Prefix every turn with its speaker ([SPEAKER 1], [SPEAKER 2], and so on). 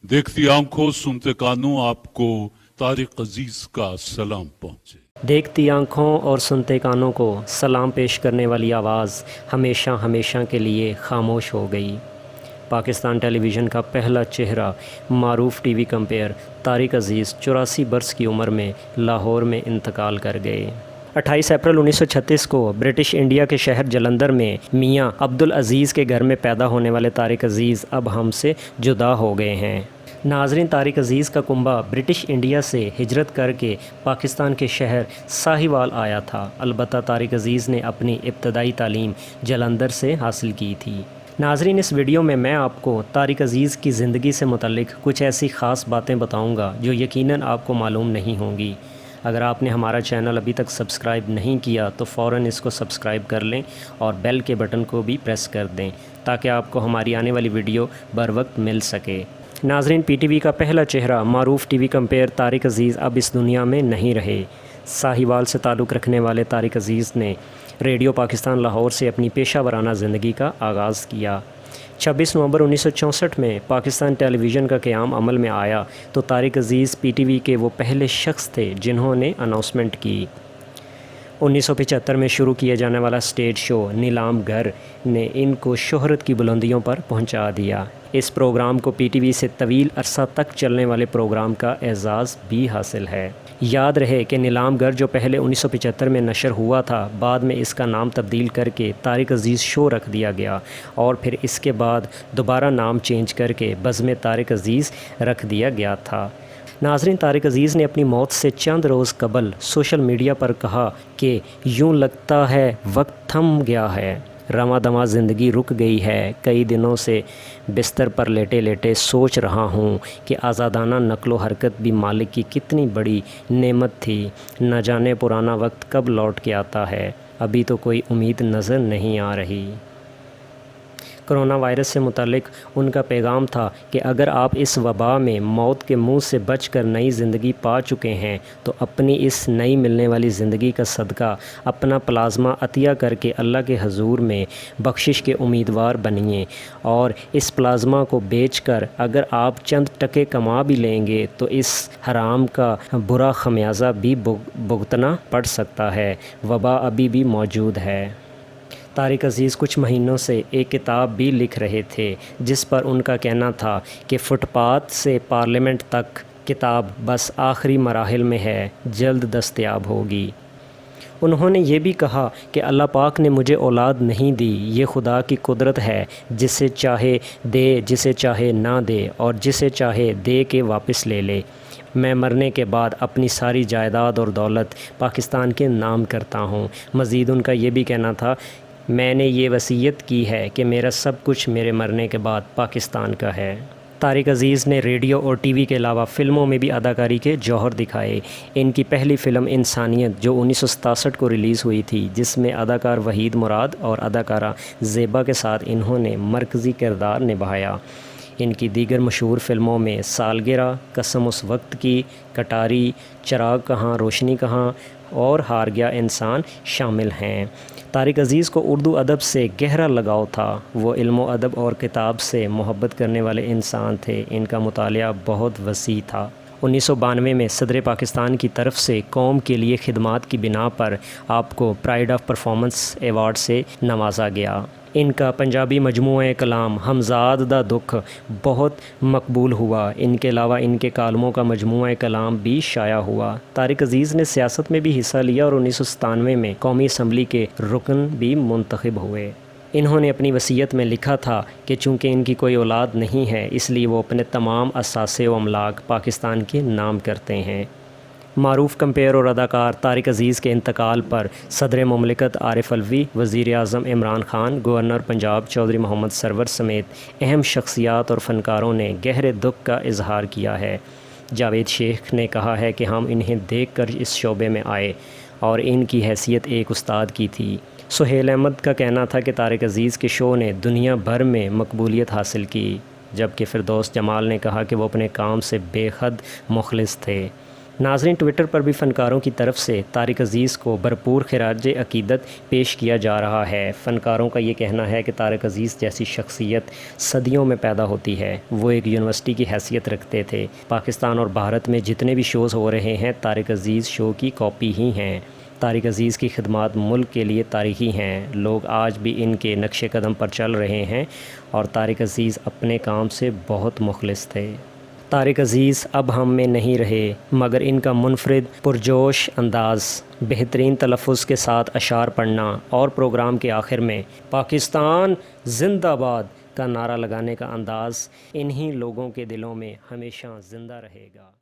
[SPEAKER 1] देखती आंखों सुनते कानों आपको तारिक अजीज का सलाम पहुंचे।
[SPEAKER 2] देखती आँखों और सुनते कानों को सलाम पेश करने वाली आवाज़ हमेशा हमेशा के लिए खामोश हो गई। पाकिस्तान टेलीविज़न का पहला चेहरा मारूफ टीवी कंपेयर तारिक अजीज़ 84 बरस की उम्र में लाहौर में इंतकाल कर गए। 28 अप्रैल 1936 को ब्रिटिश इंडिया के शहर जलंधर में मियां अब्दुल अजीज़ के घर में पैदा होने वाले तारिक अजीज़ अब हमसे जुदा हो गए हैं। नाज़रीन, तारिक अजीज़ का कुंबा ब्रिटिश इंडिया से हिजरत करके पाकिस्तान के शहर साहिवाल आया था। अलबत्ता तारिक अजीज़ ने अपनी इब्तदाई तालीम जलंधर से हासिल की थी। नाज़रीन, इस वीडियो में मैं आपको तारिक अजीज़ की ज़िंदगी से मुतल्लिक़ कुछ ऐसी ख़ास बातें बताऊंगा जो यकीनन आपको मालूम नहीं होंगी। अगर आपने हमारा चैनल अभी तक सब्सक्राइब नहीं किया तो फ़ौरन इसको सब्सक्राइब कर लें और बेल के बटन को भी प्रेस कर दें ताकि आपको हमारी आने वाली वीडियो बर वक्त मिल सके। नाज़रीन, पीटीवी का पहला चेहरा मारूफ टीवी कंपेयर तारिक अजीज़ अब इस दुनिया में नहीं रहे। साहिवाल से ताल्लुक़ रखने वाले तारिक अजीज़ ने रेडियो पाकिस्तान लाहौर से अपनी पेशा वराना ज़िंदगी का आगाज़ किया। 26 नवंबर 1964 में पाकिस्तान टेलीविज़न का क़याम अमल में आया तो तारिक अजीज़ पीटीवी के वो पहले शख्स थे जिन्होंने अनाउंसमेंट की। 1975 में शुरू किए जाने वाला स्टेज शो नीलाम घर ने इनको शोहरत की बुलंदियों पर पहुंचा दिया। इस प्रोग्राम को पीटीवी से तवील अरसा तक चलने वाले प्रोग्राम का एजाज़ भी हासिल है। याद रहे कि नीलाम घर जो पहले 1975 में नशर हुआ था, बाद में इसका नाम तब्दील करके तारिक अजीज़ शो रख दिया गया और फिर इसके बाद दोबारा नाम चेंज करके बज़्म तारिक अजीज़ रख दिया गया था। नाज़रीन, तारिक अजीज़ ने अपनी मौत से चंद रोज़ कबल सोशल मीडिया पर कहा कि यूँ लगता है वक्त थम गया है, रवां दवां ज़िंदगी रुक गई है। कई दिनों से बिस्तर पर लेटे लेटे सोच रहा हूँ कि आज़ादाना नक्लो हरकत भी मालिक की कितनी बड़ी नेमत थी। न जाने पुराना वक्त कब लौट के आता है, अभी तो कोई उम्मीद नज़र नहीं आ रही। कोरोना वायरस से मुतल्लिक उनका पैगाम था कि अगर आप इस वबा में मौत के मुंह से बचकर नई ज़िंदगी पा चुके हैं तो अपनी इस नई मिलने वाली ज़िंदगी का सदका अपना प्लाज्मा अतिया करके अल्लाह के हजूर में बख्शिश के उम्मीदवार बनिए और इस प्लाज्मा को बेचकर अगर आप चंद टके कमा भी लेंगे तो इस हराम का बुरा खमियाजा भी भुगतना पड़ सकता है। वबा अभी भी मौजूद है। तारिक अजीज़ कुछ महीनों से एक किताब भी लिख रहे थे जिस पर उनका कहना था कि फुटपाथ से पार्लियामेंट तक किताब बस आखिरी मराहिल में है, जल्द दस्तयाब होगी। उन्होंने ये भी कहा कि अल्लाह पाक ने मुझे औलाद नहीं दी, ये खुदा की कुदरत है, जिसे चाहे दे, जिसे चाहे ना दे और जिसे चाहे दे के वापस ले ले। मैं मरने के बाद अपनी सारी जायदाद और दौलत पाकिस्तान के नाम करता हूँ। मज़ीद उनका ये भी कहना था, मैंने ये वसीयत की है कि मेरा सब कुछ मेरे मरने के बाद पाकिस्तान का है। तारिक अजीज़ ने रेडियो और टीवी के अलावा फ़िल्मों में भी अदाकारी के जौहर दिखाए। इनकी पहली फ़िल्म इंसानियत जो 1967 को रिलीज़ हुई थी, जिसमें अदाकार वहीद मुराद और अदाकारा ज़ेबा के साथ इन्होंने मरकज़ी किरदार निभाया। इनकी दीगर मशहूर फ़िल्मों में सालगिरह, कसम उस वक्त की, कटारी, चिराग कहाँ रोशनी कहाँ और हार गया इंसान शामिल हैं। तारिक अजीज़ को उर्दू अदब से गहरा लगाव था। वो इल्म अदब और किताब से मोहब्बत करने वाले इंसान थे। इनका मुतालिया बहुत वसी था। 1992 में सदर पाकिस्तान की तरफ से कौम के लिए खिदमात की बिना पर आपको प्राइड ऑफ परफॉर्मेंस एवार्ड से नवाजा गया। इनका पंजाबी मजमूआ कलाम हमजाद दा दुख बहुत मकबूल हुआ। इनके अलावा इनके कालमों का मजमूआ कलाम भी शाया हुआ। तारिक अजीज़ ने सियासत में भी हिस्सा लिया और 1997 में कौमी असम्बली के रुकन भी मुंतखब हुए। इन्होंने अपनी वसीयत में लिखा था कि चूँकि इनकी कोई औलाद नहीं है, इसलिए वो अपने तमाम असासे व अमलाक पाकिस्तान के नाम करते हैं। मारूफ कंपेयर और अदाकार तारिक अजीज़ के इंतकाल पर सदर मुमलिकत आरिफ अलवी, वज़ीर आज़म इमरान ख़ान, गवर्नर पंजाब चौधरी मोहम्मद सरवर समेत अहम शख्सियात और फ़नकारों ने गहरे दुख का इजहार किया है। जावेद शेख ने कहा है कि हम इन्हें देख कर इस शोबे में आए और इनकी हैसियत एक उस्ताद की थी। सुहेल अहमद का कहना था कि तारिक अजीज़ के शो ने दुनिया भर में मकबूलियत हासिल की, जबकि फ़िरदौस जमाल ने कहा कि वो अपने काम से बेहद मुखलिस थे। ناظرین، ٹویٹر پر بھی فنکاروں کی طرف سے طارق عزیز کو بھرپور خراج عقیدت پیش کیا جا رہا ہے۔ فنکاروں کا یہ کہنا ہے کہ طارق عزیز جیسی شخصیت صدیوں میں پیدا ہوتی ہے۔ وہ ایک یونیورسٹی کی حیثیت رکھتے تھے۔ پاکستان اور بھارت میں جتنے بھی شوز ہو رہے ہیں، طارق عزیز شو کی کاپی ہی ہیں۔ طارق عزیز کی خدمات ملک کے لیے تاریخی ہیں۔ لوگ آج بھی ان کے نقش قدم پر چل رہے ہیں اور طارق عزیز اپنے کام سے بہت مخلص تھے۔ طارق عزیز اب ہم میں نہیں رہے، مگر ان کا منفرد پرجوش انداز، بہترین تلفظ کے ساتھ اشعار پڑھنا اور پروگرام کے آخر میں پاکستان زندہ باد کا نعرہ لگانے کا انداز انہی لوگوں کے دلوں میں ہمیشہ زندہ رہے گا۔